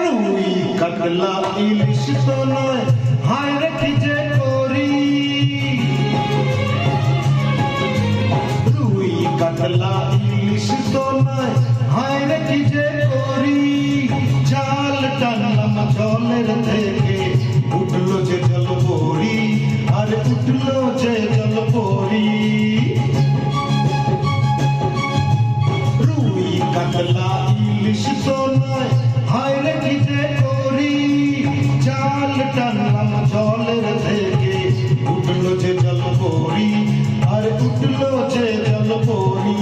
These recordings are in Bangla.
রুই কাতলা ইলিশ তো নয়, হায় রে কি যে করি। রুই কাতলা ইলিশ তো নয়, হায় রে কি যে করি। জাল টানলাম জলের থেকে, উঠলো যে জল পরি, আর উঠলো যে জল পরি। রুই কাতলা ইলিশ তো নয়, হায় রে কি যে করি। জাল টানলাম জলের থেকে, উঠলো যে জল পরি, আর উঠলো যে জল পরি।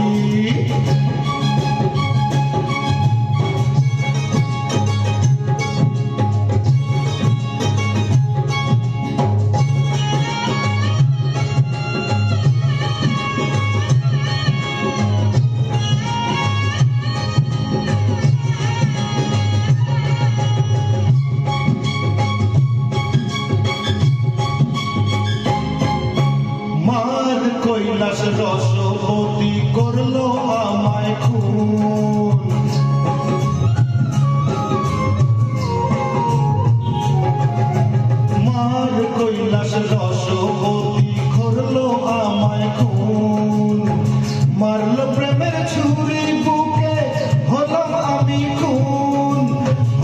কৈলাস রসবতী করলো আমায় খুন। মার কৈলাস রসবতী করলো আমায় খুন। মারলো প্রেমের ছুরি বুকে, হলাম আমি খুন,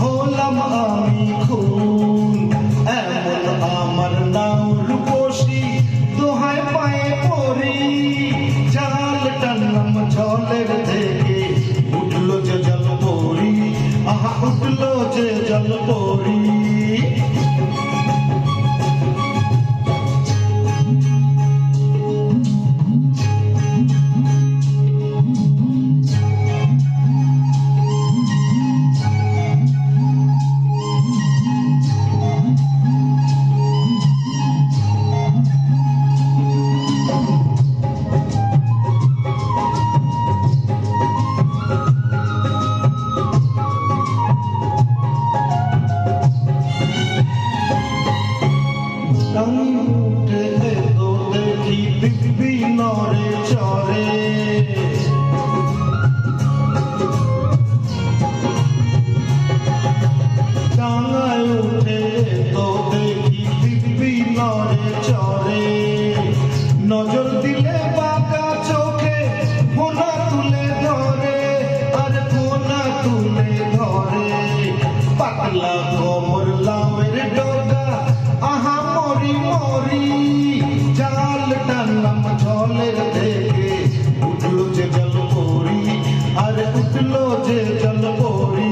হলাম আমি খুন। এমন আমার নাম রূপসী, দোহায় পায়ে পড়ি। জাল টানলাম জলের থেকে, উঠলো যে জল পরি, আহা উঠলো যে জল পরি। উঠে তো দেখি দিব্যি নরে চরে। ডাঙায় উঠে তো দেখি দিব্যি নরে চরে। নজর দিলে বাঁকা চোখে কোনা তুলে ধরে, আর কোনা তুলে ধরে। পাতলা কোমর লাউয়ের ডগা, আহা মরি মরি। জাল টানলাম জলের থেকে, উঠলো যে জল পরি, আর উঠলো যে জল পরি।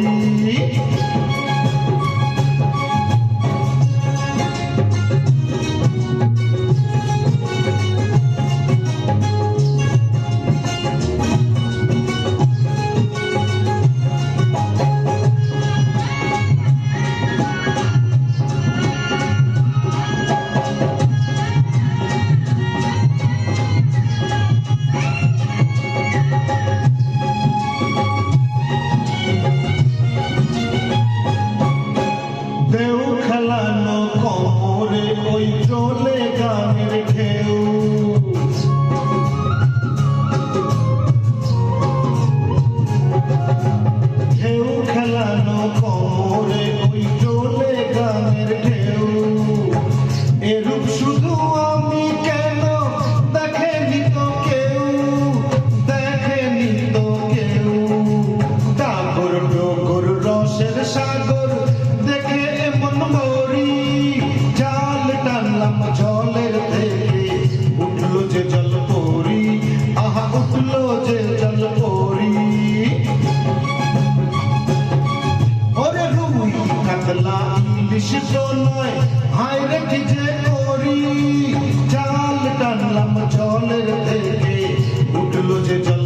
দেউ খেলানো কোমরে ওই চলে গানের ঢেউ। ঢেউ খেলানো কোমরে ওই চলে গানের ঢেউ। এরূপ শুধু আমি কেন, দেখেনি তো কেউ, দেখেনি তো কেউ। ডাগর ডগর রসের সাগর দেখে এমন মরি। জাল টানলাম জলের থেকে, উঠলো যে জল পরি, আহা উঠলো যে জল পরি। ওরে রুই কাতলা ইলিশ তো নয়, হায় রে কি যে করি। জাল টানলাম জলের থেকে, উঠলো যে জল